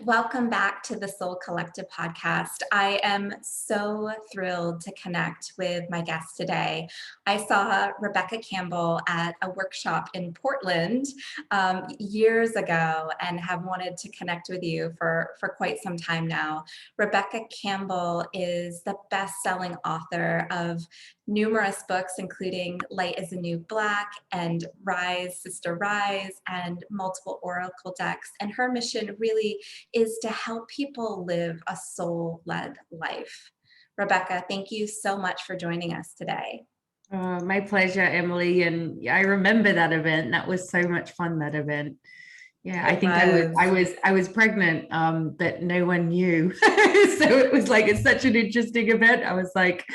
Welcome back to the Soul Collective podcast. I am so thrilled to connect with my guest today. I saw Rebecca Campbell at a workshop in Portland years ago and have wanted to connect with you for quite some time now. Rebecca Campbell is the best-selling author of numerous books, including Light is the New Black and Rise, Sister Rise, and multiple oracle decks. And her mission really is to help people live a soul-led life. Rebecca, thank you so much for joining us today. My pleasure, Emily. And I remember that event. That was so much fun, that event. Yeah, I think I was pregnant, but no one knew. So it was like, it's such an interesting event. I was like,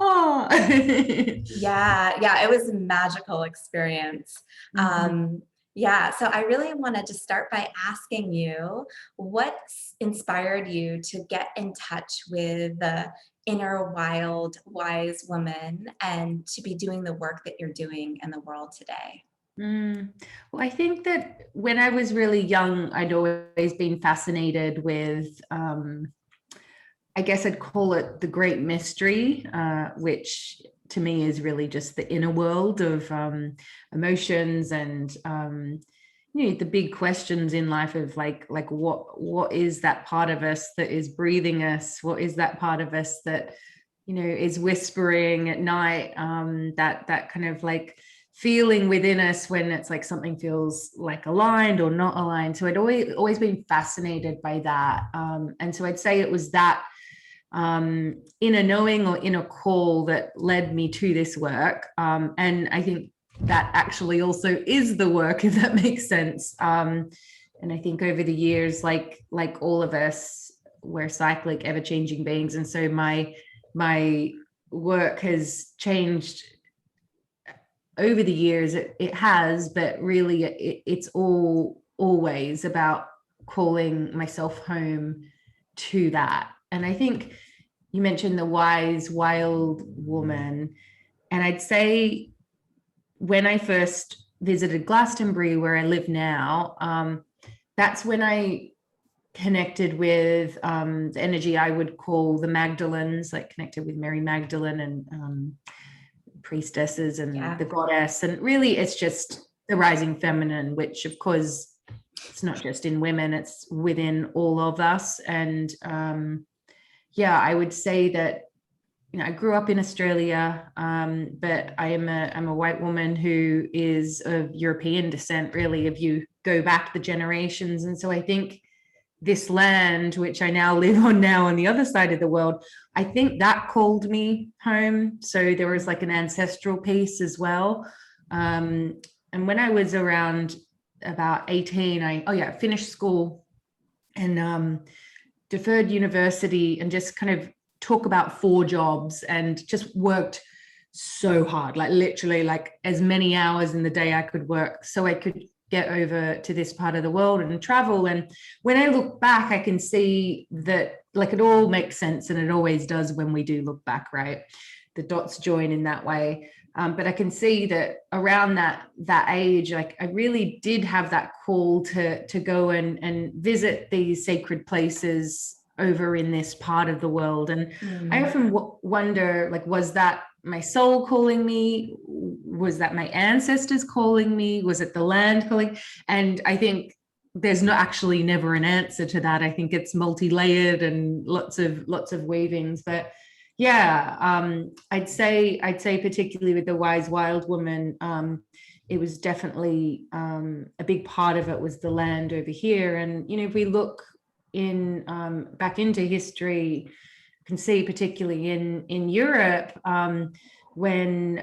oh. Yeah, it was a magical experience. Mm-hmm. Yeah, so I really wanted to start by asking you what inspired you to get in touch with the inner wild, wise woman and to be doing the work that you're doing in the world today? Well, I think that when I was really young, I'd always been fascinated with, I guess I'd call it the great mystery, which to me is really just the inner world of emotions and the big questions in life of like what is that part of us that is breathing us? What is that part of us that is whispering at night? That kind of like feeling within us when it's like something feels like aligned or not aligned. So I'd always been fascinated by that, and so I'd say it was that inner knowing or inner call that led me to this work. And I think that actually also is the work, if that makes sense. And I think over the years, like all of us, we're cyclic, ever-changing beings. And so my work has changed over the years. It has, but really it's always about calling myself home to that. And I think you mentioned the wise, wild woman. And I'd say when I first visited Glastonbury, where I live now, that's when I connected with the energy I would call the Magdalens, like connected with Mary Magdalene and priestesses and the goddess. And really, it's just the rising feminine, which of course, it's not just in women, it's within all of us. And I would say that, I grew up in Australia, but I'm a white woman who is of European descent, really, if you go back the generations. And so I think this land, which I now live on now on the other side of the world, I think that called me home. So there was like an ancestral piece as well. And when I was around about 18, I finished school and deferred university and just kind of took about 4 jobs and just worked so hard, like literally like as many hours in the day I could work so I could get over to this part of the world and travel. And when I look back, I can see that like it all makes sense, and it always does when we do look back, right? The dots join in that way. But I can see that around that age, like I really did have that call to go and visit these sacred places over in this part of the world. And I often wonder, like, was that my soul calling me? Was that my ancestors calling me? Was it the land calling? And I think there's not actually never an answer to that. I think it's multi-layered and lots of weavings. But I'd say particularly with the wise wild woman, it was definitely a big part of it was the land over here. And if we look in back into history, you can see particularly in Europe, when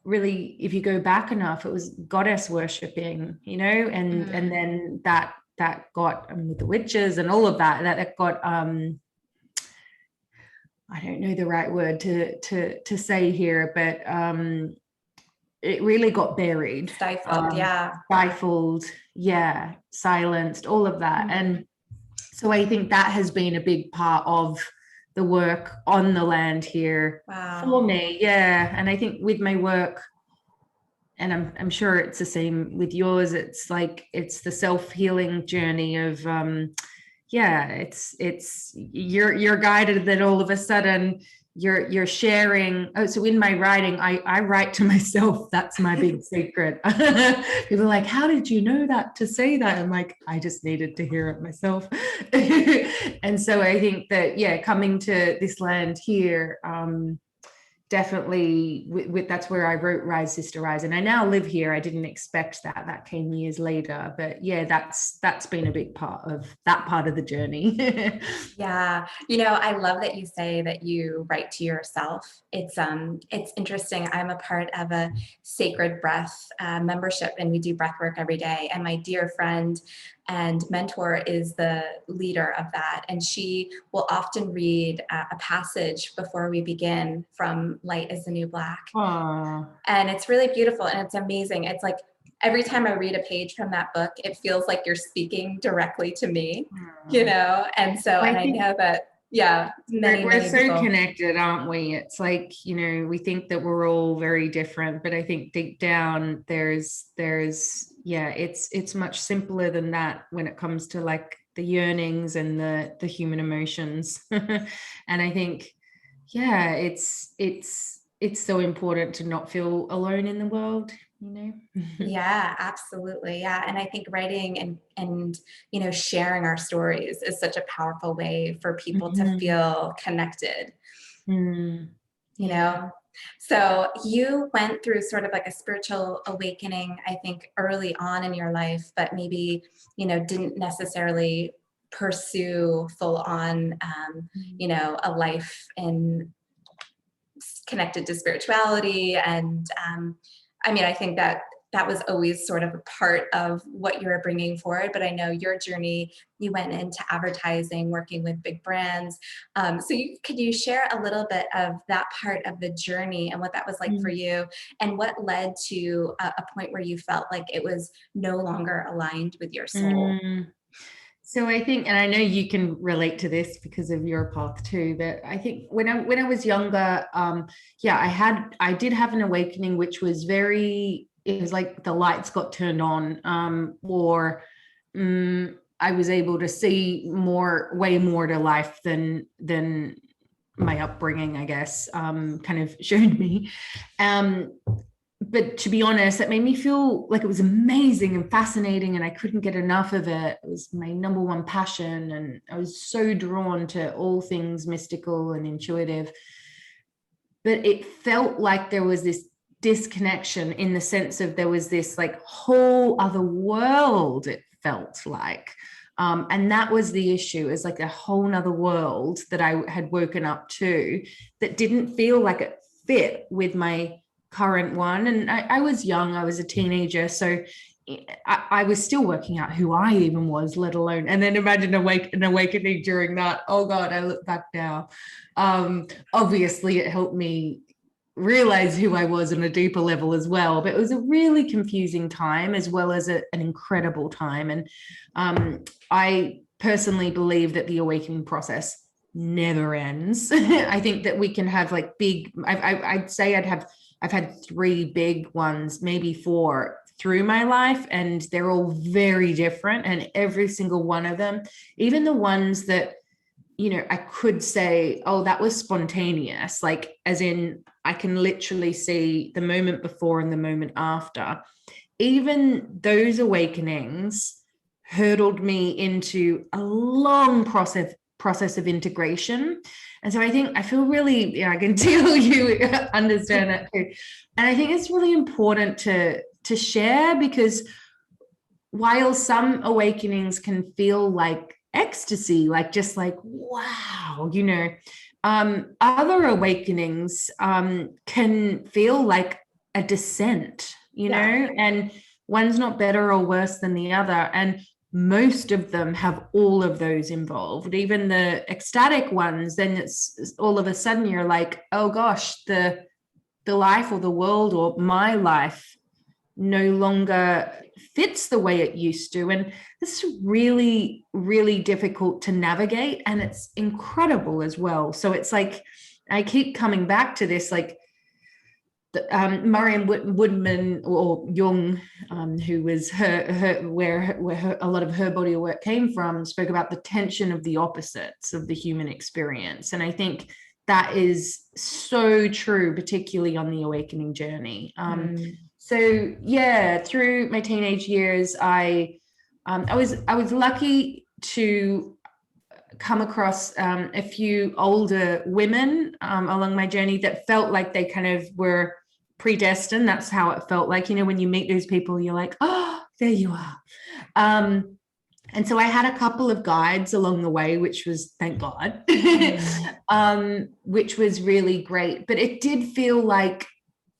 really, if you go back enough, it was goddess worshipping, and then that got with the witches and all of that got I don't know the right word to say here, but it really got buried, Stifled, silenced, all of that. And so I think that has been a big part of the work on the land here for me. And I think with my work, I'm sure it's the same with yours. It's like it's the self-healing journey of yeah, it's you're guided, that all of a sudden you're sharing. Oh, so in my writing, I write to myself. That's my big secret. People are like, how did you know that to say that? I'm like, I just needed to hear it myself. And so I think that, yeah, coming to this land here, definitely that's where I wrote Rise Sister Rise, and I now live here. I didn't expect that. That came years later, but yeah, that's been a big part of the journey. Yeah, I love that you say that you write to yourself. It's interesting. I'm a part of a sacred breath membership, and we do breath work every day. And my dear friend and mentor is the leader of that, and she will often read a passage before we begin from Light is the New Black. Aww. And it's really beautiful and it's amazing. It's like every time I read a page from that book, it feels like you're speaking directly to me, And so, and I know that, yeah, we're so people. connected, aren't we? It's like, we think that we're all very different, but I think deep down there's yeah, it's much simpler than that when it comes to like the yearnings and the human emotions. And I think, yeah, it's so important to not feel alone in the world. Yeah, absolutely. Yeah. And I think writing and sharing our stories is such a powerful way for people to feel connected. So you went through sort of like a spiritual awakening, I think, early on in your life, but maybe, didn't necessarily pursue full on, a life connected to spirituality. And I think that was always sort of a part of what you were bringing forward. But I know your journey, you went into advertising, working with big brands. So could you share a little bit of that part of the journey and what that was like for you, and what led to a point where you felt like it was no longer aligned with your soul? So I think, and I know you can relate to this because of your path too, but I think when I was younger, I did have an awakening, which was it was like the lights got turned on, I was able to see way more to life than my upbringing, I guess, kind of showed me. But to be honest, it made me feel like it was amazing and fascinating, and I couldn't get enough of it. It was my number one passion, and I was so drawn to all things mystical and intuitive. But it felt like there was this disconnection, in the sense of there was this like whole other world, it felt like. And that was the issue, is like a whole nother world that I had woken up to that didn't feel like it fit with my current one. And I was young, I was a teenager, so I was still working out who I even was, let alone, and then imagine an awakening during that. Oh God, I look back now. Obviously it helped me realize who I was on a deeper level as well, but it was a really confusing time, as well as an incredible time. And I personally believe that the awakening process never ends. I think that we can have like I'd say I've had 3 big ones, maybe 4 through my life, and they're all very different. And every single one of them, even the ones that, I could say, oh, that was spontaneous, like as in I can literally see the moment before and the moment after. Even those awakenings hurdled me into a long process of integration. And so I feel really, I can tell you understand that too. And I think it's really important to share, because while some awakenings can feel like ecstasy, like just like, wow, other awakenings can feel like a descent, and one's not better or worse than the other. And most of them have all of those involved, even the ecstatic ones. Then it's all of a sudden you're like, oh gosh, the life or the world or my life no longer fits the way it used to. And this is really, really difficult to navigate, and it's incredible as well. So it's like, I keep coming back to this, like, Marion Woodman or Jung, who was where a lot of her body of work came from, spoke about the tension of the opposites of the human experience. And I think that is so true, particularly on the awakening journey. So yeah, through my teenage years, I was lucky to come across a few older women along my journey that felt like they kind of were predestined. That's how it felt like, you know, when you meet those people, you're like, oh, there you are. And so I had a couple of guides along the way, which was, thank God, which was really great. But it did feel like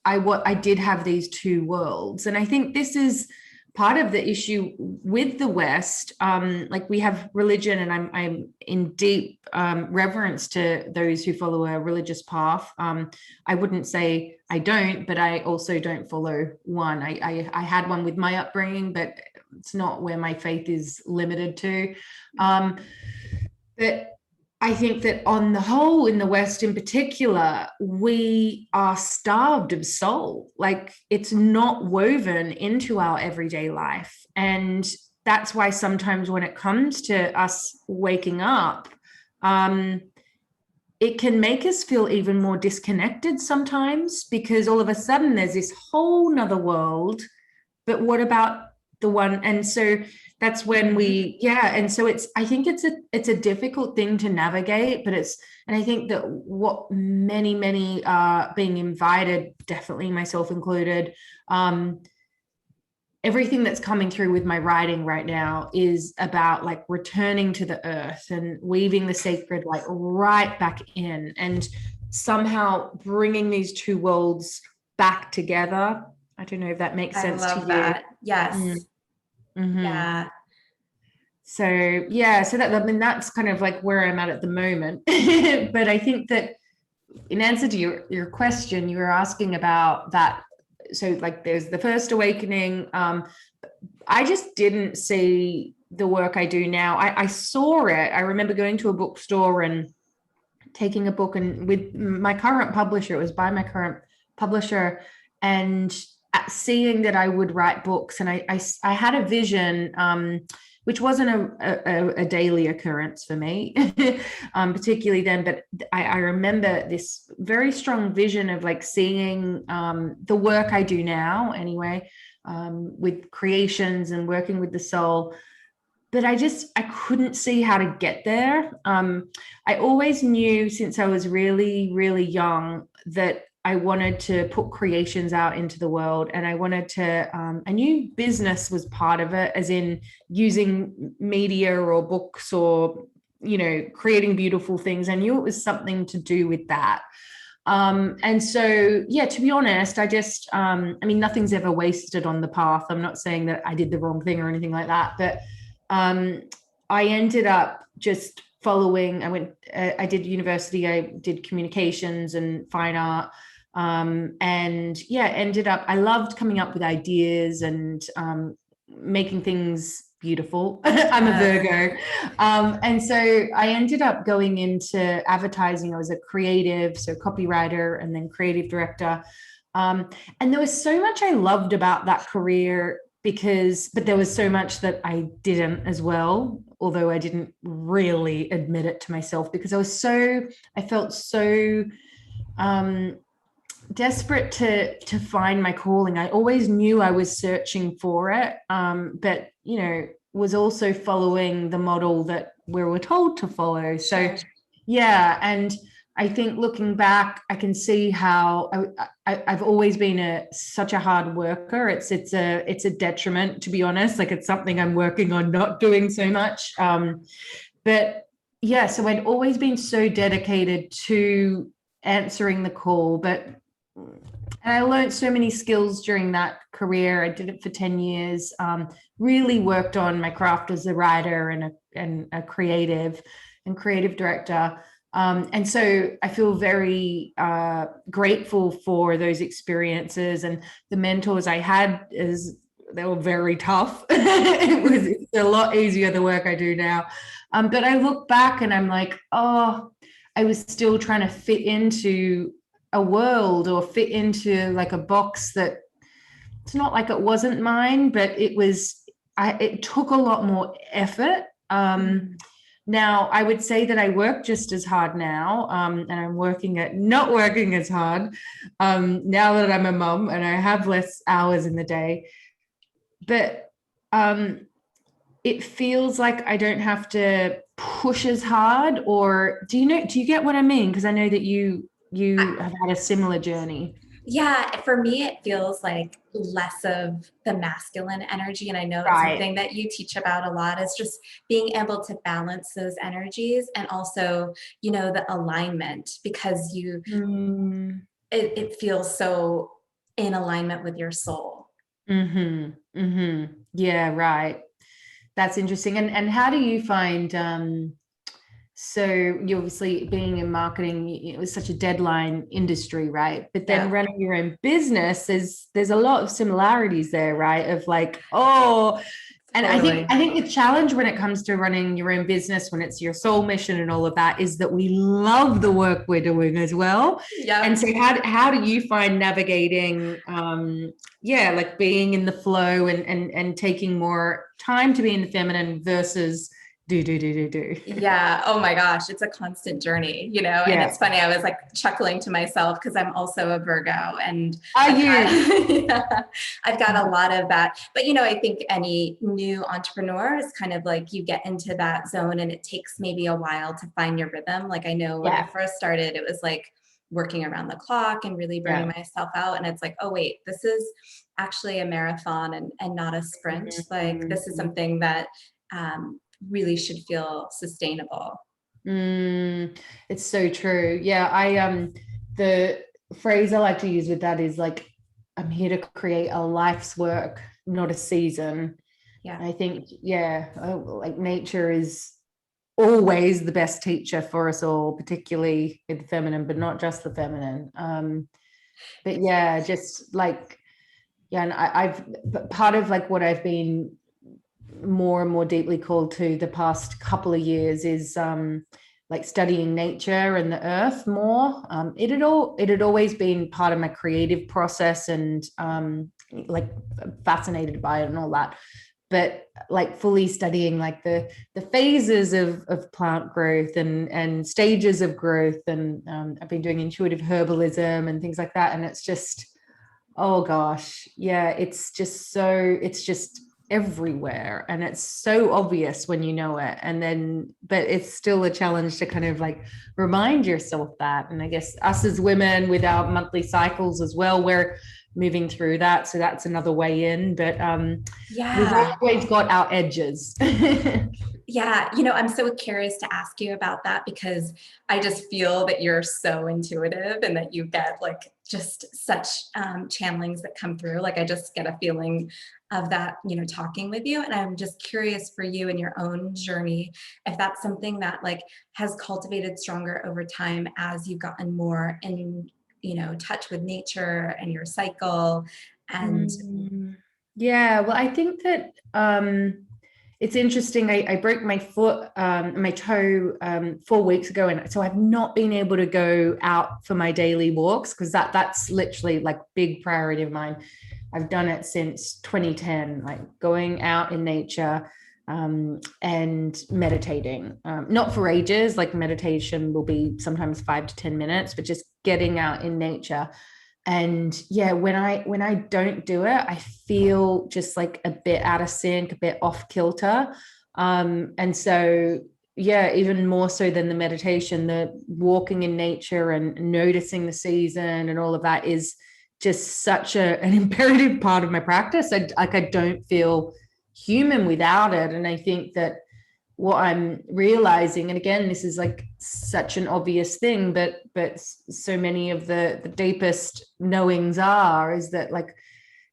I did have these two worlds. And I think this is part of the issue with the West. Like we have religion, and I'm in deep reverence to those who follow a religious path. I wouldn't say I don't, but I also don't follow one. I had one with my upbringing, but it's not where my faith is limited to. But I think that on the whole, in the West in particular, we are starved of soul. Like it's not woven into our everyday life. And that's why sometimes when it comes to us waking up, it can make us feel even more disconnected sometimes, because all of a sudden there's this whole nother world. But what about the one? And so that's when and so I think it's a difficult thing to navigate, but and I think that what many are being invited, definitely myself included, everything that's coming through with my writing right now is about like returning to the earth and weaving the sacred like right back in and somehow bringing these two worlds back together. I don't know if that makes sense to you. I love that. Yes. Mm-hmm. Yeah. So that, I mean, that's kind of like where I'm at the moment. But I think that in answer to your question, you were asking about that. So like there's the first awakening. I just didn't see the work I do now. I saw it. I remember going to a bookstore and taking a book, and with my current publisher, it was by my current publisher, and seeing that I would write books. And I had a vision, which wasn't a daily occurrence for me, particularly then. But I remember this very strong vision of like seeing the work I do now anyway, with creations and working with the soul. But I couldn't see how to get there. I always knew since I was really, really young that I wanted to put creations out into the world, and I wanted to, I knew business was part of it, as in using media or books or, you know, creating beautiful things. I knew it was something to do with that. And so, yeah, to be honest, I just, I mean, nothing's ever wasted on the path. I'm not saying that I did the wrong thing or anything like that, but I ended up just following, I did university, I did communications and fine art. And yeah, ended up, I loved coming up with ideas and making things beautiful. I'm a Virgo. And so I ended up going into advertising. I was a creative, so copywriter and then creative director. And there was so much I loved about that career but there was so much that I didn't as well, although I didn't really admit it to myself, because I felt so desperate to find my calling. I always knew I was searching for it, but, you know, was also following the model that we were told to follow. So, yeah. And I think looking back, I can see how I've always been such a hard worker. It's a detriment, to be honest. Like it's something I'm working on not doing so much. But yeah, so I'd always been so dedicated to answering the call. And I learned so many skills during that career. I did it for 10 years. Really worked on my craft as a writer and a creative director. And so I feel very grateful for those experiences, and the mentors I had they were very tough. It's a lot easier the work I do now. But I look back and I'm like, oh, I was still trying to fit into a world or fit into like a box that it's not like it wasn't mine, but it took a lot more effort. Now I would say that I work just as hard now, and I'm working at not working as hard now that I'm a mum and I have less hours in the day. But it feels like I don't have to push as hard. Or do you get what I mean? Because I know that you have had a similar journey. Yeah, for me, it feels like less of the masculine energy. And I know it's Right. something that you teach about a lot is just being able to balance those energies and also, the alignment because it feels so in alignment with your soul. Yeah, right. That's interesting. And how do you find so you obviously being in marketing, it was such a deadline industry, right? But then Yeah. running your own business, there's a lot of similarities there, right? Of like, oh, and Totally. I think the challenge when it comes to running your own business, when it's your soul mission and all of that, is that we love the work we're doing as well. Yeah. And so how do you find navigating like being in the flow and taking more time to be in the feminine versus do. Yeah. Oh my gosh. It's a constant journey, and Yeah. it's funny. I was like chuckling to myself because I'm also a Virgo and Are I've you? got, yeah, I've got a lot of that. But, I think any new entrepreneur is kind of like you get into that zone and it takes maybe a while to find your rhythm. Like I know when I Yeah. first started, it was like working around the clock and really burning Yeah. myself out. And it's like, oh, wait, this is actually a marathon and not a sprint. Like this is something that, really should feel sustainable. It's so true. Yeah, the phrase I like to use with that is like, I'm here to create a life's work, not a season. Yeah. I think, like nature is always the best teacher for us all, particularly in the feminine, but not just the feminine. But yeah, just like, yeah, and I've part of like what I've been more and more deeply called to the past couple of years is like studying nature and the earth more. It had always been part of my creative process and like fascinated by it and all that. But like fully studying like the phases of plant growth and stages of growth. And I've been doing intuitive herbalism and things like that. And it's just, oh gosh, yeah, it's just everywhere and it's so obvious when you know it, and then but it's still a challenge to kind of like remind yourself that. And I guess us as women with our monthly cycles as well, we're moving through that, so that's another way in. But we've Yeah. always got our edges. Yeah. I'm so curious to ask you about that because I just feel that you're so intuitive and that you get like just such channelings that come through. Like I just get a feeling of that, talking with you. And I'm just curious for you in your own journey, if that's something that like has cultivated stronger over time as you've gotten more in, touch with nature and your cycle. And Yeah, well, I think that it's interesting. I broke my foot, my toe 4 weeks ago, and so I've not been able to go out for my daily walks because that's literally like big priority of mine. I've done it since 2010, like going out in nature and meditating. Not for ages, like meditation will be sometimes 5 to 10 minutes, but just getting out in nature. And yeah, when I don't do it, I feel just like a bit out of sync, a bit off kilter. And so yeah, even more so than the meditation, the walking in nature and noticing the season and all of that is just such an imperative part of my practice. I don't feel human without it. And I think that what I'm realizing, and again, this is like such an obvious thing, but so many of the deepest knowings is that like,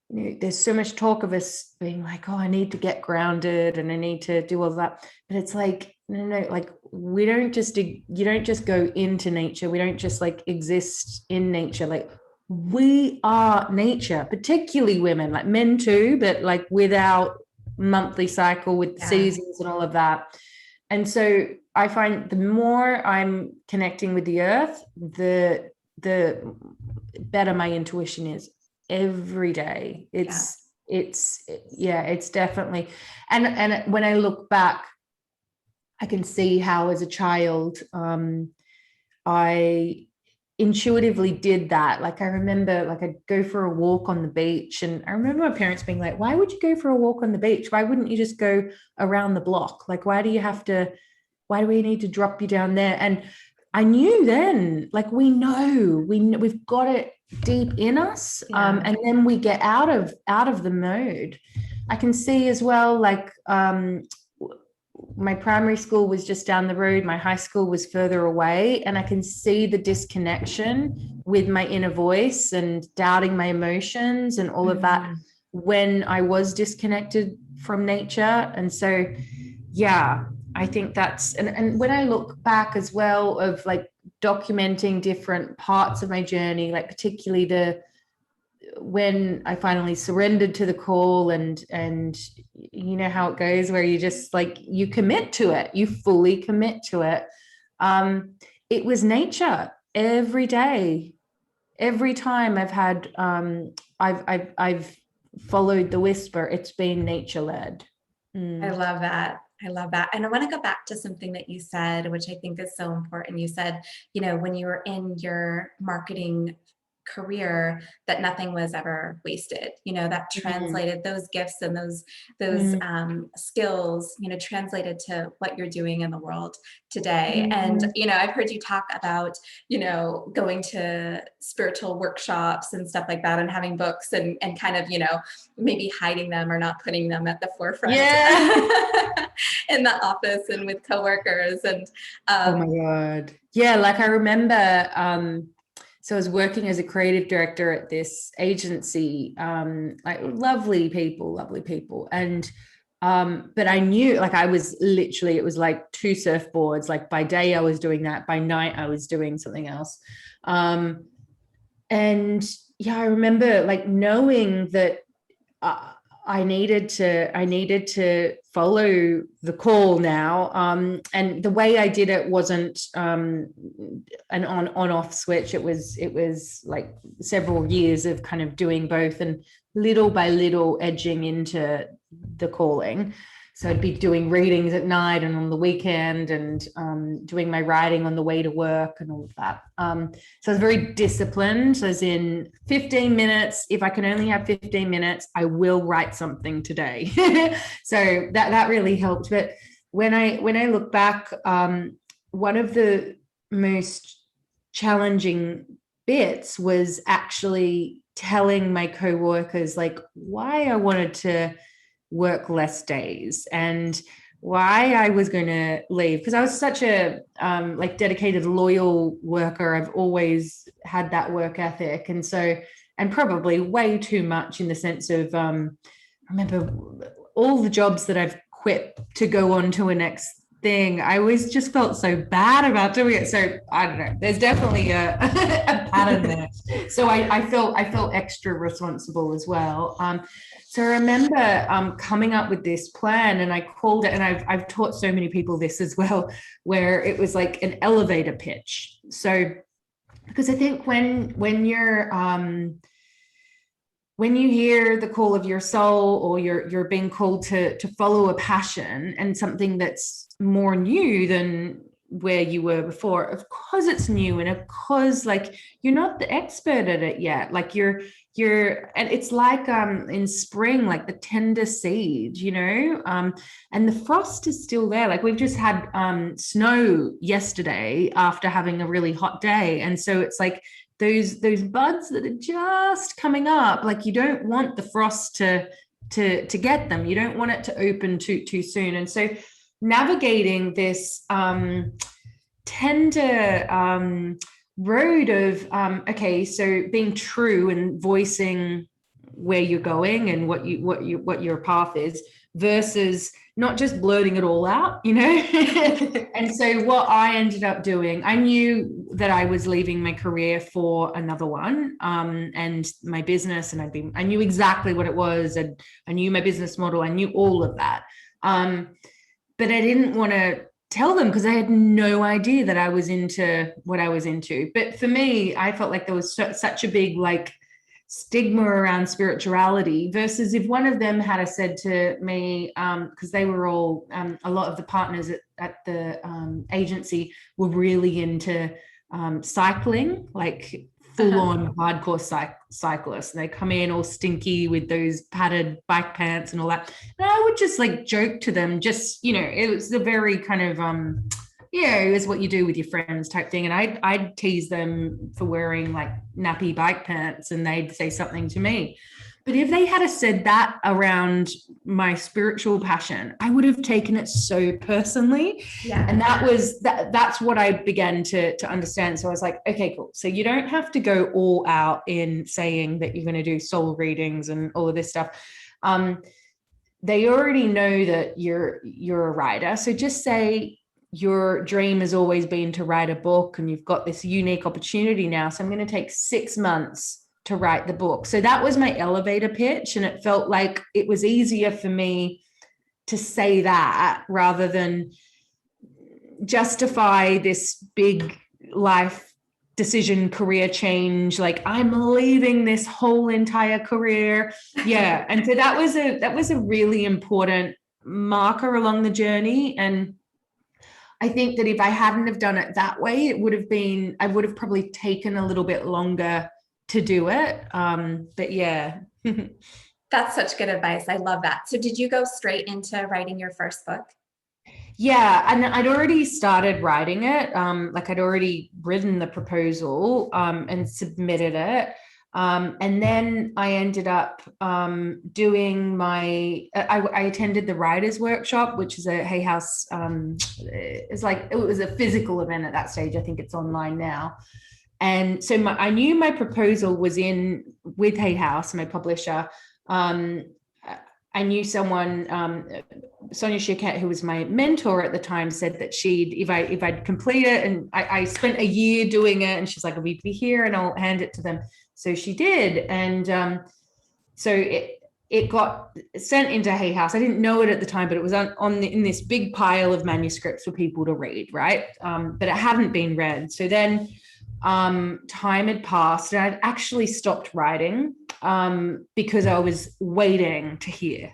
there's so much talk of us being like, oh, I need to get grounded and I need to do all that. But it's like, no, like you don't just go into nature. We don't just like exist in nature. Like we are nature, particularly women, like men too, but like without monthly cycle with the seasons and all of that. And so I find the more I'm connecting with the earth, the the better my intuition is every day. It's definitely, and when I look back, I can see how as a child, I intuitively did that. Like I remember, like I'd go for a walk on the beach, and I remember my parents being like, why would you go for a walk on the beach? Why wouldn't you just go around the block? Like, why do we need to drop you down there? And I knew then, like, we've got it deep in us. And then we get out of the mode. I can see as well, like, my primary school was just down the road. My high school was further away. And I can see the disconnection with my inner voice and doubting my emotions and all of that when I was disconnected from nature. And so, yeah, I think that's, and when I look back as well of like documenting different parts of my journey, like particularly when I finally surrendered to the call, and you know how it goes where you just like, you commit to it, you fully commit to it. It was nature every day, every time I've had, I've followed the whisper, it's been nature led. I love that. I love that. And I want to go back to something that you said, which I think is so important. You said, you know, when you were in your marketing career, that nothing was ever wasted, you know, that translated those gifts and those skills, you know, translated to what you're doing in the world today. And, you know, I've heard you talk about, you know, going to spiritual workshops and stuff like that, and having books and kind of, you know, maybe hiding them or not putting them at the forefront in the office and with coworkers. And oh my God. Yeah. Like I remember, so I was working as a creative director at this agency, like lovely people. And, but I knew, like, I was literally, it was like 2 surfboards. Like by day I was doing that, by night I was doing something else. And yeah, I remember like knowing that, I needed to follow the call now. And the way I did it wasn't an on-off switch. It was like several years of kind of doing both and little by little edging into the calling. So I'd be doing readings at night and on the weekend, and doing my writing on the way to work and all of that. So I was very disciplined, as in 15 minutes. If I can only have 15 minutes, I will write something today. So that really helped. But when I look back, one of the most challenging bits was actually telling my coworkers like why I wanted to work less days and why I was going to leave, because I was such a like dedicated, loyal worker. I've always had that work ethic, and probably way too much in the sense of I remember all the jobs that I've quit to go on to a next thing. I always just felt so bad about doing it. So I don't know. There's definitely a pattern there. So I felt extra responsible as well. So I remember coming up with this plan, and I called it, and I've taught so many people this as well, where it was like an elevator pitch. So because I think when you hear the call of your soul, or you're being called to follow a passion and something that's more new than where you were before, of course it's new, and of course like you're not the expert at it yet, like you're and it's like in spring, like the tender seed, you know, and the frost is still there. Like we've just had snow yesterday after having a really hot day, and so it's like those buds that are just coming up, like you don't want the frost to get them, you don't want it to open too soon. And so navigating this tender road of okay, so being true and voicing where you're going and what your path is, versus not just blurting it all out, you know. And so what I ended up doing, I knew that I was leaving my career for another one, and my business, and I knew exactly what it was, and I knew my business model, I knew all of that, but I didn't want to tell them, because I had no idea that I was into what I was into. But for me, I felt like there was such a big like stigma around spirituality, versus if one of them had said to me, because they were all, a lot of the partners at the agency were really into cycling, like full-on hardcore cyclists. And they come in all stinky with those padded bike pants and all that. And I would just like joke to them, just, you know, it was a very kind of yeah, it was what you do with your friends type thing. And I'd tease them for wearing like nappy bike pants, and they'd say something to me. But if they had said that around my spiritual passion, I would have taken it so personally. Yeah. And that's what I began to understand. So I was like, okay, cool. So you don't have to go all out in saying that you're going to do soul readings and all of this stuff. They already know that you're a writer. So just say your dream has always been to write a book, and you've got this unique opportunity now. So I'm going to take 6 months to write the book. So that was my elevator pitch. And it felt like it was easier for me to say that rather than justify this big life decision, career change, like I'm leaving this whole entire career. Yeah. And so that was a really important marker along the journey. And I think that if I hadn't have done it that way, I would have probably taken a little bit longer to do it. But yeah. That's such good advice. I love that. So did you go straight into writing your first book? Yeah, and I'd already started writing it. Like I'd already written the proposal and submitted it. And then I ended up doing I attended the writers workshop, which is a Hay House. It's like, it was a physical event at that stage. I think it's online now. And so I knew my proposal was in with Hay House, my publisher. I knew someone, Sonia Chiquette, who was my mentor at the time, said that if I'd complete it, and I spent a year doing it, and she's like, we'd be here and I'll hand it to them. So she did. And so it got sent into Hay House. I didn't know it at the time, but it was in this big pile of manuscripts for people to read, right? But it hadn't been read. So then time had passed, and I'd actually stopped writing because I was waiting to hear,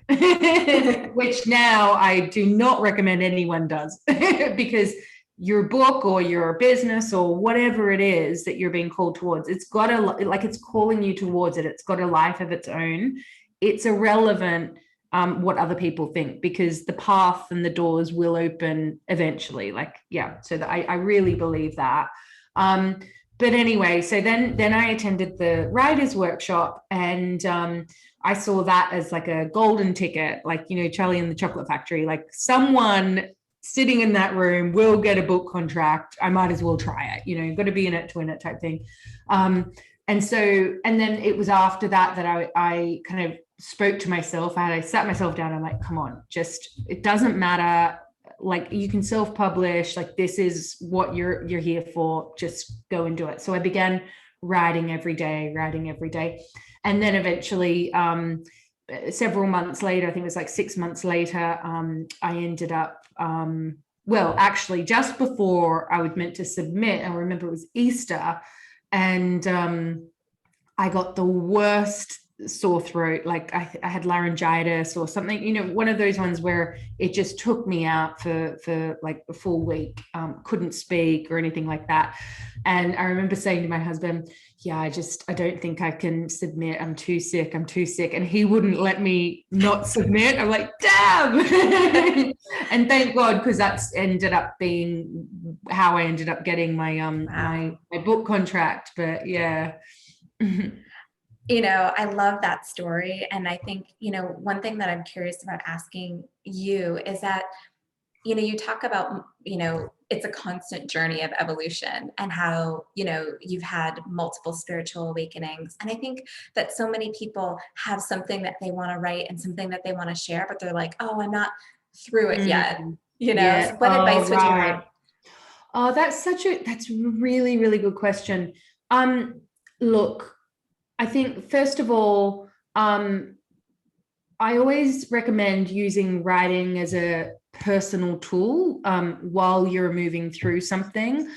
which now I do not recommend anyone does, because your book or your business or whatever it is that you're being called towards, it's calling you towards it. It's got a life of its own. It's irrelevant what other people think, because the path and the doors will open eventually. Like, yeah, so I really believe that. But anyway, so then I attended the writers workshop, and I saw that as like a golden ticket, like, you know, Charlie and the Chocolate Factory, like someone sitting in that room will get a book contract. I might as well try it, you know, you've got to be in it to win it type thing. And then it was after that I kind of spoke to myself. I sat myself down. I'm like, come on, it doesn't matter. Like, you can self-publish, like this is what you're here for, just go and do it. So I began writing every day. And then eventually several months later, I think it was like 6 months later, I ended up actually just before I was meant to submit, I remember it was Easter, and I got the worst sore throat. Like I had laryngitis or something, you know, one of those ones where it just took me out for like a full week. Couldn't speak or anything like that. And I remember saying to my husband, yeah, I don't think I can submit. I'm too sick. And he wouldn't let me not submit. I'm like, damn. And thank God, because that's ended up being how I ended up getting my my book contract. But yeah. You know, I love that story. And I think, you know, one thing that I'm curious about asking you is that, you know, you talk about, you know, it's a constant journey of evolution, and how, you know, you've had multiple spiritual awakenings. And I think that so many people have something that they want to write and something that they want to share, but they're like, oh, I'm not through it yet. You know, yeah. So what advice would you have? Oh, that's really, really good question. Look, I think, first of all, I always recommend using writing as a personal tool while you're moving through something.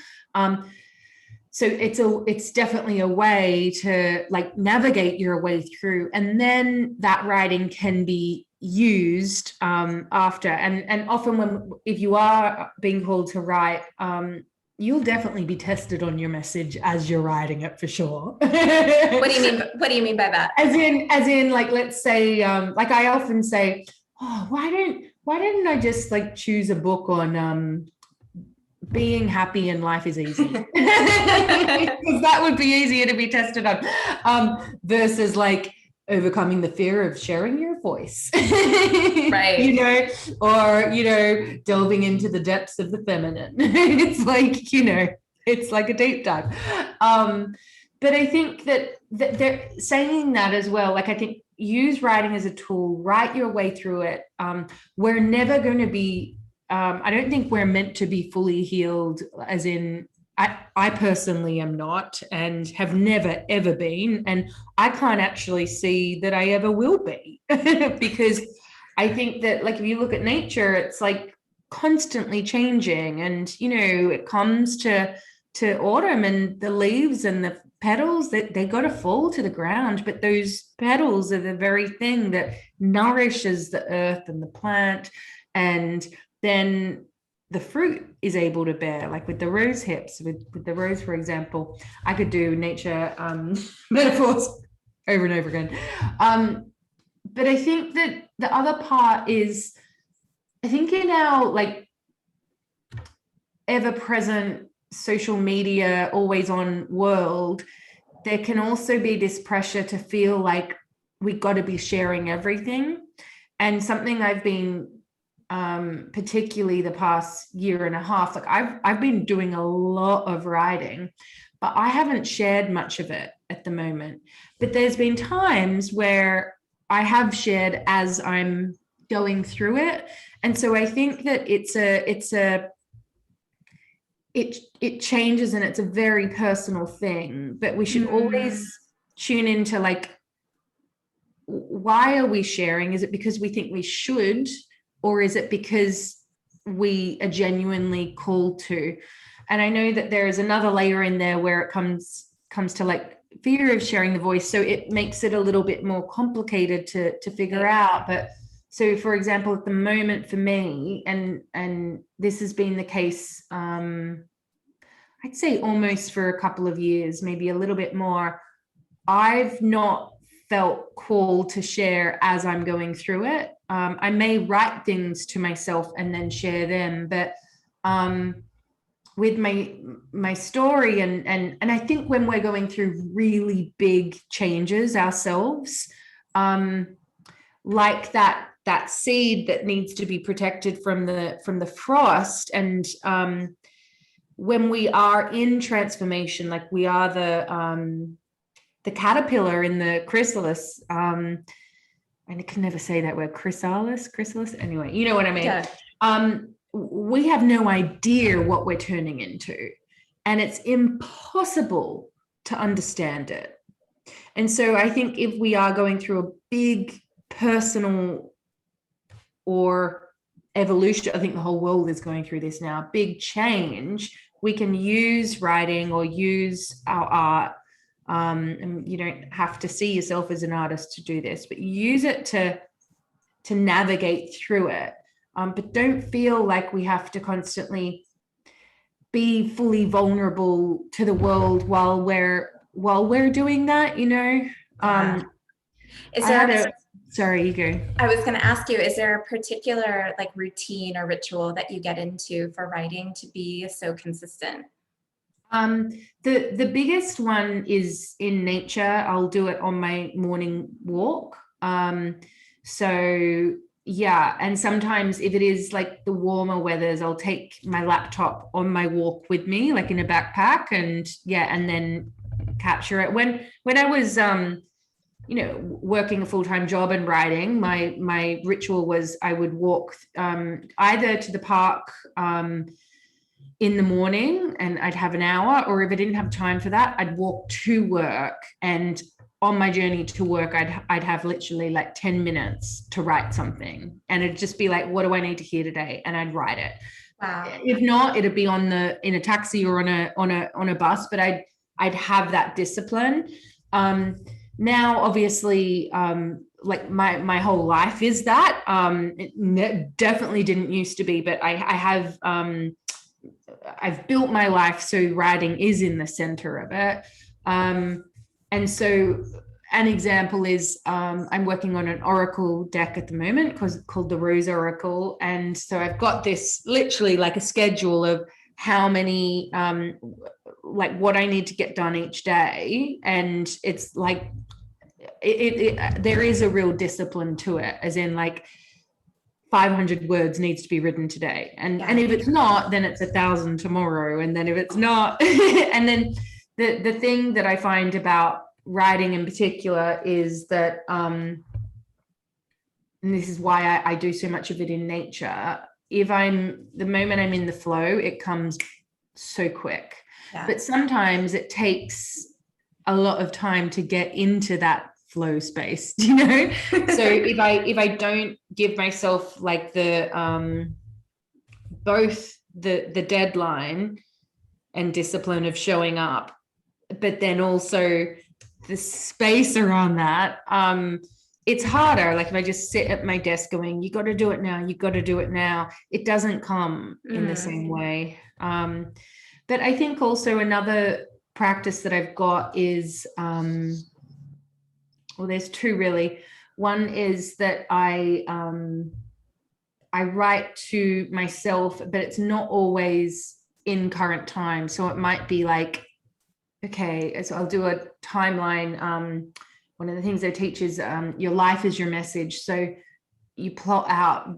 So it's definitely a way to like navigate your way through, and then that writing can be used after. And often if you are being called to write, you'll definitely be tested on your message as you're writing it, for sure. What do you mean? What do you mean by that? As in, like, let's say, like I often say, oh, why didn't I just like choose a book on being happy and life is easy? Because that would be easier to be tested on, versus like overcoming the fear of sharing your voice. Right. You know, or, you know, delving into the depths of the feminine. It's like, you know, it's like a deep dive. But I think that they're saying that as well. Like, I think use writing as a tool, write your way through it. We're never going to be, I don't think we're meant to be fully healed, as in, I personally am not, and have never, ever been. And I can't actually see that I ever will be, because I think that, like, if you look at nature, it's like constantly changing. And, you know, it comes to autumn, and the leaves and the petals, that they got to fall to the ground. But those petals are the very thing that nourishes the earth and the plant. And then the fruit is able to bear, like with the rose hips, with the rose, for example. I could do nature metaphors over and over again. But I think that the other part is, I think in our like ever-present social media, always on world, there can also be this pressure to feel like we got to be sharing everything. And something I've been particularly the past year and a half, like I've been doing a lot of writing, but I haven't shared much of it at the moment. But there's been times where I have shared as I'm going through it. And so I think that it changes, and it's a very personal thing. But we should always tune into, like, why are we sharing? Is it because we think we should, or is it because we are genuinely called to? And I know that there is another layer in there where it comes to like fear of sharing the voice. So it makes it a little bit more complicated to figure out. But so, for example, at the moment for me, and this has been the case, I'd say almost for a couple of years, maybe a little bit more, I've not felt called to share as I'm going through it. I may write things to myself and then share them, but with my story, and I think when we're going through really big changes ourselves, like that seed that needs to be protected from the frost, and when we are in transformation, like we are the caterpillar in the chrysalis, and I can never say that word, chrysalis, anyway, you know what I mean? Yeah. We have no idea what we're turning into, and it's impossible to understand it. And so I think if we are going through a big personal or evolution, I think the whole world is going through this now, big change, we can use writing or use our art. And you don't have to see yourself as an artist to do this, but use it to navigate through it. But don't feel like we have to constantly be fully vulnerable to the world while we're doing that, you know. Sorry, you go. I was going to ask you, is there a particular like routine or ritual that you get into for writing to be so consistent? The biggest one is in nature. I'll do it on my morning walk. So yeah, and sometimes if it is like the warmer weathers, I'll take my laptop on my walk with me, like in a backpack, and then capture it. When I was working a full-time job and writing, my ritual was I would walk either to the park in the morning, and I'd have an hour, or if I didn't have time for that, I'd walk to work. And on my journey to work, I'd have literally like 10 minutes to write something, and it'd just be like, what do I need to hear today? And I'd write it. Wow. If not, it'd be in a taxi or on a bus, but I'd have that discipline. Now, obviously, like my whole life is that. It definitely didn't used to be, but I have I've built my life so writing is in the center of it. And so an example is I'm working on an oracle deck at the moment called the Rose Oracle. And so I've got this literally like a schedule of how many, like what I need to get done each day. And it's like, there is a real discipline to it, as in like 500 words needs to be written today. And if it's not, then it's 1,000 tomorrow. And then if it's not, and then the thing that I find about writing in particular is that, and this is why I do so much of it in nature. The moment I'm in the flow, it comes so quick. Yeah. But sometimes it takes a lot of time to get into that flow space, you know? So if I don't give myself like both the deadline and discipline of showing up, but then also the space around that, it's harder. Like if I just sit at my desk going, you got to do it now, you got to do it now, it doesn't come in the same way. But I think also another practice that I've got is, well, there's two really. One is that I write to myself, but it's not always in current time. So it might be like, okay, so I'll do a timeline. One of the things I teach is your life is your message. So you plot out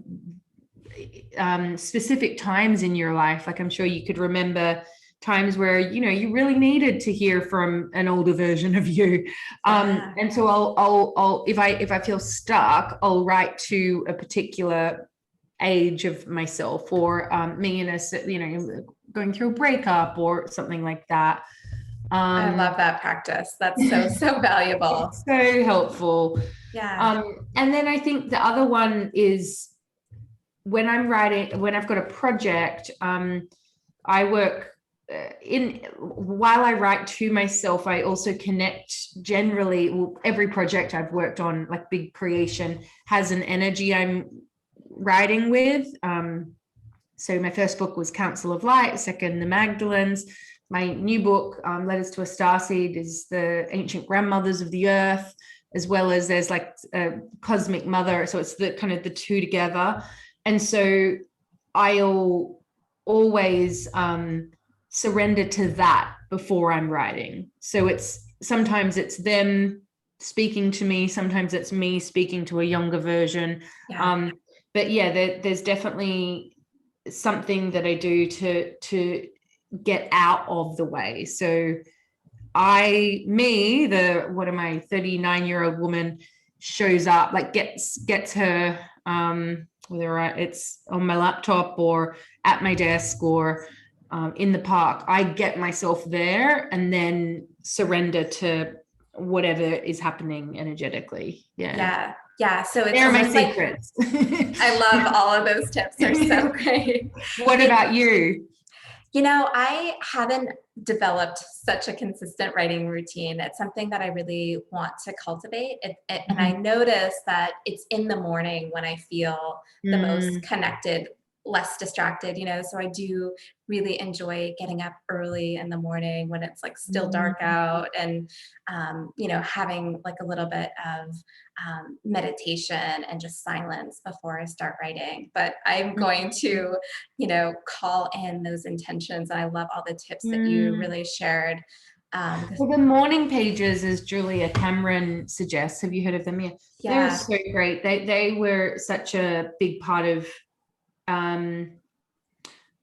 specific times in your life. Like I'm sure you could remember times where, you know, you really needed to hear from an older version of you. And so I'll if I feel stuck, I'll write to a particular age of myself, or me in a, you know, going through a breakup or something like that. I love that practice. That's so valuable. So helpful. Yeah. And then I think the other one is when I'm writing, when I've got a project, I work while I write to myself, I also connect generally. Well, every project I've worked on, like big creation, has an energy I'm writing with. So my first book was Council of Light, second, The Magdalens. My new book, Letters to a Starseed, is the ancient grandmothers of the earth, as well as there's like a cosmic mother. So it's the kind of the two together. And so I'll always surrender to that before I'm writing. So sometimes it's them speaking to me, sometimes it's me speaking to a younger version. Yeah. But yeah, there's definitely something that I do to get out of the way. So the 39-year-old woman shows up, like gets her, whether it's on my laptop or at my desk or in the park, I get myself there and then surrender to whatever is happening energetically. Yeah. So it's there are my secrets. I love all of those tips. They're so great. What about you? You know, I haven't developed such a consistent writing routine. It's something that I really want to cultivate. And I notice that it's in the morning when I feel the most connected, less distracted, you know, so I do really enjoy getting up early in the morning when it's like still dark out, and, you know, having like a little bit of meditation and just silence before I start writing. But I'm going to, you know, call in those intentions. And I love all the tips that you really shared. Well, the morning pages, as Julia Cameron suggests, have you heard of them? Yeah. They're so great. They were such a big part of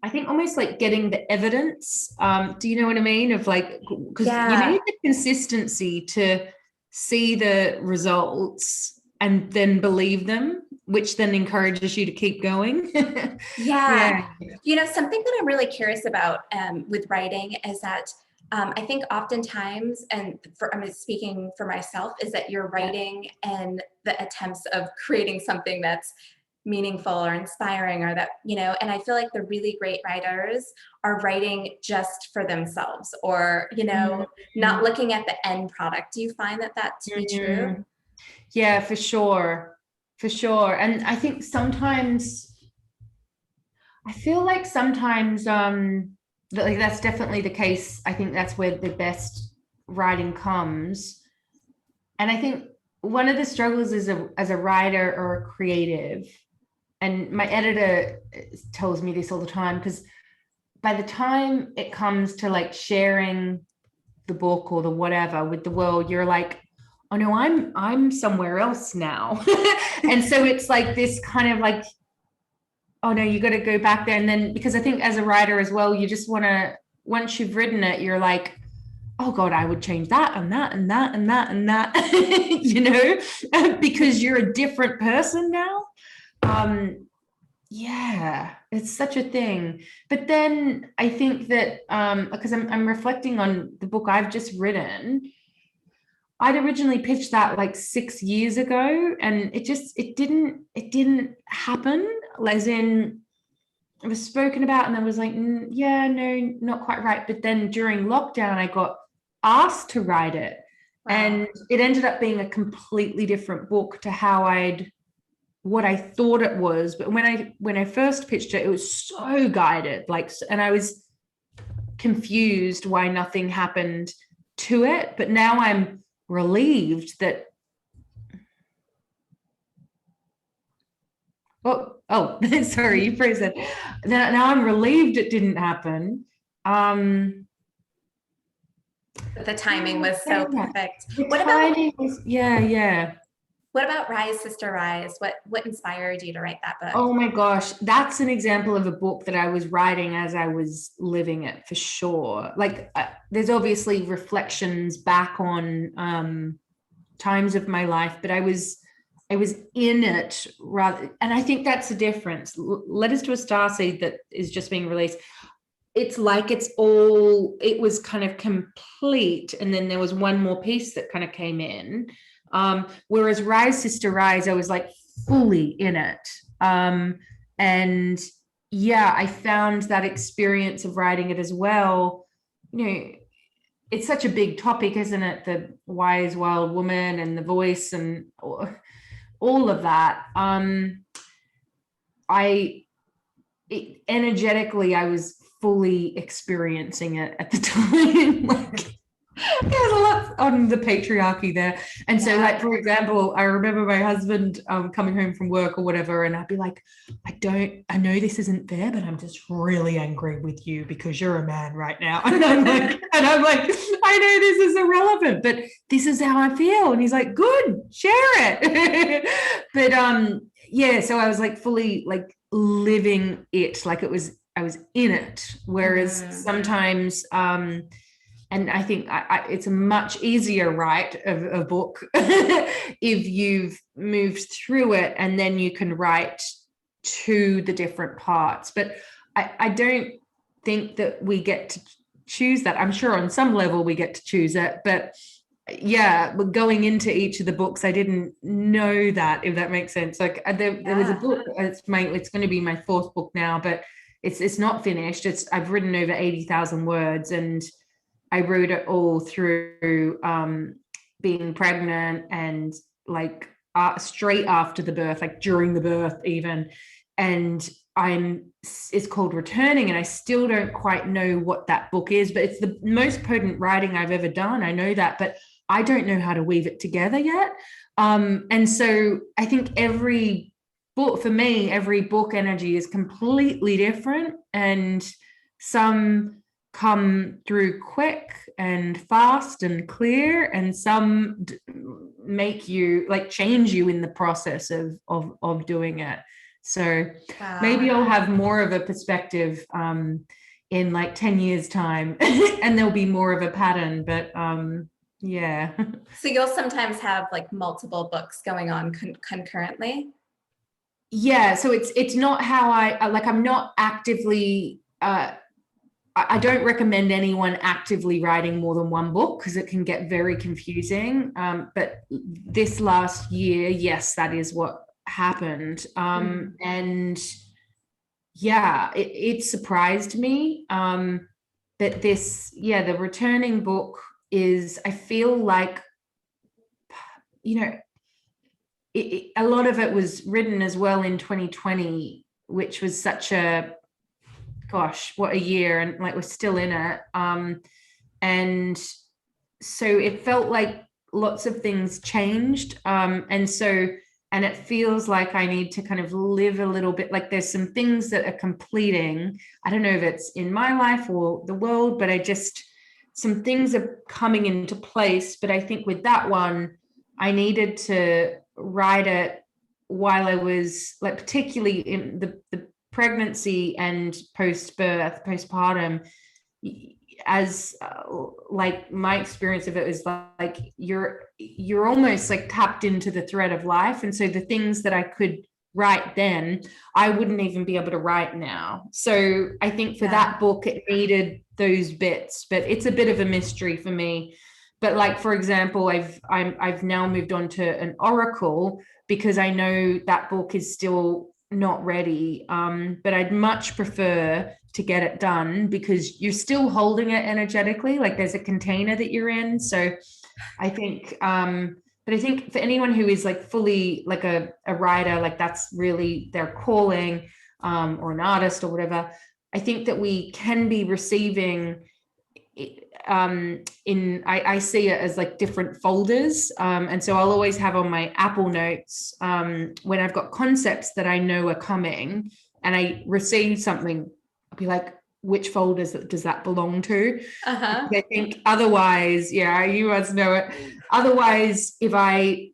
I think almost like getting the evidence. Do you know what I mean? Of like, because you need the consistency to see the results and then believe them, which then encourages you to keep going. Yeah. You know, something that I'm really curious about with writing is that I think oftentimes, and I'm speaking for myself, is that you're Yeah. writing and the attempts of creating something that's meaningful or inspiring, or that, and I feel like the really great writers are writing just for themselves, or, not Mhm. looking at the end product. Do you find that to be true? Mhm. Yeah, for sure. For sure. And I think sometimes I feel like sometimes like that's definitely the case. I think that's where the best writing comes. And I think one of the struggles is as a writer or a creative, and my editor tells me this all the time, because by the time it comes to like sharing the book or the whatever with the world, you're like, oh no, I'm somewhere else now. And so it's like this kind of like, oh no, you got to go back there. And then, because I think as a writer as well, you just want to, once you've written it, you're like, oh God, I would change that and that and that and that and that, because you're a different person now. Yeah, it's such a thing. But then I think that because I'm reflecting on the book I've just written, I'd originally pitched that like 6 years ago, and it didn't happen. As in, it was spoken about, and I was like, yeah, no, not quite right. But then during lockdown, I got asked to write it, Wow. and it ended up being a completely different book to what I thought it was. But when I first pitched it, it was so guided, like, and I was confused why nothing happened to it. But now I'm relieved that, oh, sorry, you phrased it. Now I'm relieved it didn't happen. The timing was so perfect. The What about timing was, yeah. what about Rise, Sister Rise? What inspired you to write that book? Oh my gosh, that's an example of a book that I was writing as I was living it, for sure. Like, there's obviously reflections back on times of my life, but I was in it rather, and I think that's the difference. Letters to a Starseed, that is just being released, it's like it was kind of complete, and then there was one more piece that kind of came in. Whereas Rise, Sister Rise, I was like fully in it. And yeah, I found that experience of writing it as well. It's such a big topic, isn't it? The wise wild woman and the voice and all of that. Energetically, I was fully experiencing it at the time. Like, there's a lot on the patriarchy there. And so, like, for example, I remember my husband coming home from work or whatever, and I'd be like, I know this isn't fair, but I'm just really angry with you because you're a man right now. And I'm like, I know this is irrelevant, but this is how I feel. And he's like, good, share it. But yeah, so I was like fully like living it, like I was in it. Whereas sometimes and I think it's a much easier write of a book if you've moved through it, and then you can write to the different parts. But I don't think that we get to choose that. I'm sure on some level we get to choose it, but yeah, but going into each of the books, I didn't know that, if that makes sense. Like, there was a book, it's going to be my fourth book now, but it's not finished. I've written over 80,000 words, and I wrote it all through being pregnant, and like straight after the birth, like during the birth even. And it's called Returning, and I still don't quite know what that book is, but it's the most potent writing I've ever done. I know that, but I don't know how to weave it together yet. And so I think every book, for me, every book energy is completely different, and some come through quick and fast and clear, and some make you like change you in the process of doing it. So maybe I'll have more of a perspective in like 10 years time and there'll be more of a pattern, but yeah. So you'll sometimes have like multiple books going on concurrently? Yeah, so it's not how I'm not actively I don't recommend anyone actively writing more than one book because it can get very confusing. But this last year, yes, that is what happened. And yeah, it surprised me that the returning book is, I feel like, a lot of it was written as well in 2020, which was such a, gosh, what a year, and like we're still in it. And so it felt like lots of things changed. And it feels like I need to kind of live a little bit, like there's some things that are completing. I don't know if it's in my life or the world, but some things are coming into place. But I think with that one, I needed to write it while I was, like, particularly in the pregnancy and postpartum, as like my experience of it was like you're almost like tapped into the thread of life. And so the things that I could write then, I wouldn't even be able to write now. So I think for that book, it needed those bits, but it's a bit of a mystery for me. But like, for example, I've now moved on to an oracle because I know that book is still not ready. But I'd much prefer to get it done because you're still holding it energetically. Like there's a container that you're in. So I think, but I think for anyone who is like fully like a writer, like that's really their calling, or an artist or whatever, I think that we can be receiving I see it as like different folders. And so I'll always have on my Apple Notes, when I've got concepts that I know are coming and I receive something, I'll be like, which folders does that belong to? I think otherwise, you must know it. Otherwise, if I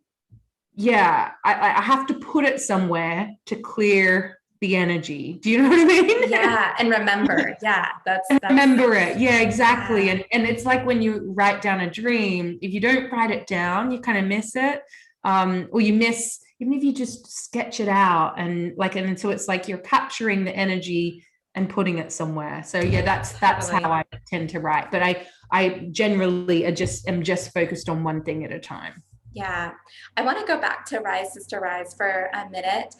have to put it somewhere to clear the energy. Do you know what I mean? Yeah. And remember. Yeah. That's remember it. Yeah, exactly. And it's like when you write down a dream, if you don't write it down, you kind of miss it. Or you miss, even if you just sketch it out and so it's like you're capturing the energy and putting it somewhere. So yeah, that's how I tend to write. But I generally am just focused on one thing at a time. Yeah. I want to go back to Rise, Sister Rise for a minute,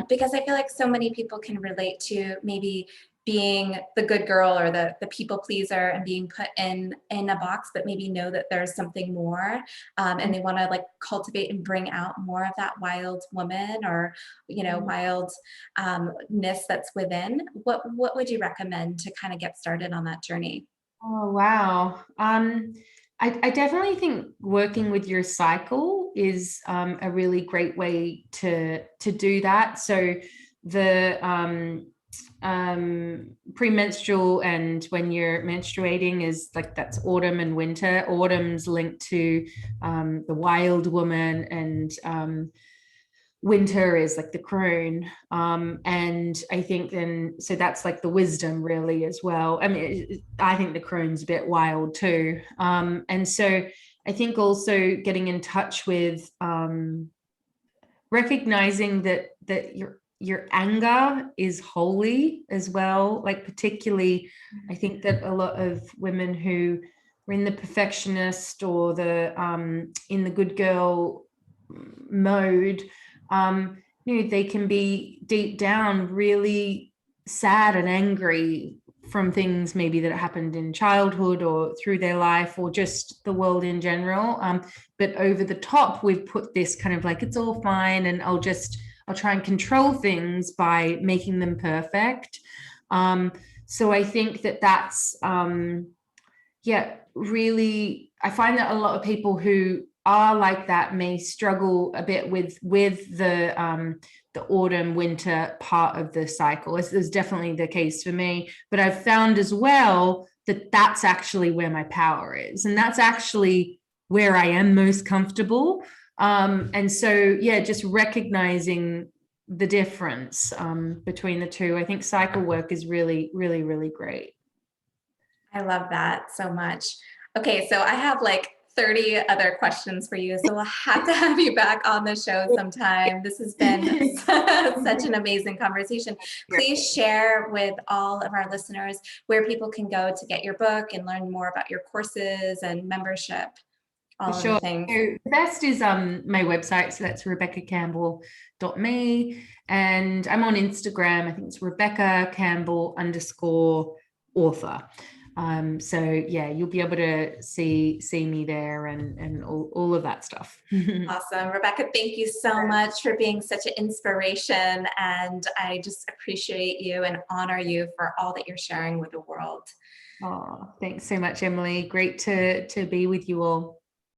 because I feel like so many people can relate to maybe being the good girl or the people pleaser and being put in a box, but maybe know that there's something more, and they want to like cultivate and bring out more of that wild woman or, wildness that's within. What would you recommend to kind of get started on that journey? Oh, wow. I definitely think working with your cycle is a really great way to do that. So the premenstrual and when you're menstruating is like, that's autumn and winter. Autumn's linked to the wild woman, and winter is like the crone. And I think then, so that's like the wisdom really as well. I mean, I think the crone's a bit wild too. And so I think also getting in touch with recognizing that your anger is holy as well. Like particularly, I think that a lot of women who are in the perfectionist or the in the good girl mode, they can be deep down really sad and angry from things maybe that happened in childhood or through their life or just the world in general. But over the top, we've put this kind of like, it's all fine, and I'll try and control things by making them perfect. So I think that's really, I find that a lot of people who are like that may struggle a bit with the autumn winter part of the cycle. This is definitely the case for me, but I've found as well that that's actually where my power is, and that's actually where I am most comfortable. And so just recognizing the difference between the two. I think cycle work is really, really, really great. I love that so much. Okay, so I have like 30 other questions for you. So we'll have to have you back on the show sometime. This has been such an amazing conversation. Please share with all of our listeners where people can go to get your book and learn more about your courses and membership, all of the things. So the best is my website. So that's rebeccacampbell.me. And I'm on Instagram. I think it's Rebecca Campbell _author. So yeah, you'll be able to see me there and all of that stuff. Awesome. Rebecca, thank you so much for being such an inspiration. And I just appreciate you and honor you for all that you're sharing with the world. Oh, thanks so much, Emily. Great to be with you all.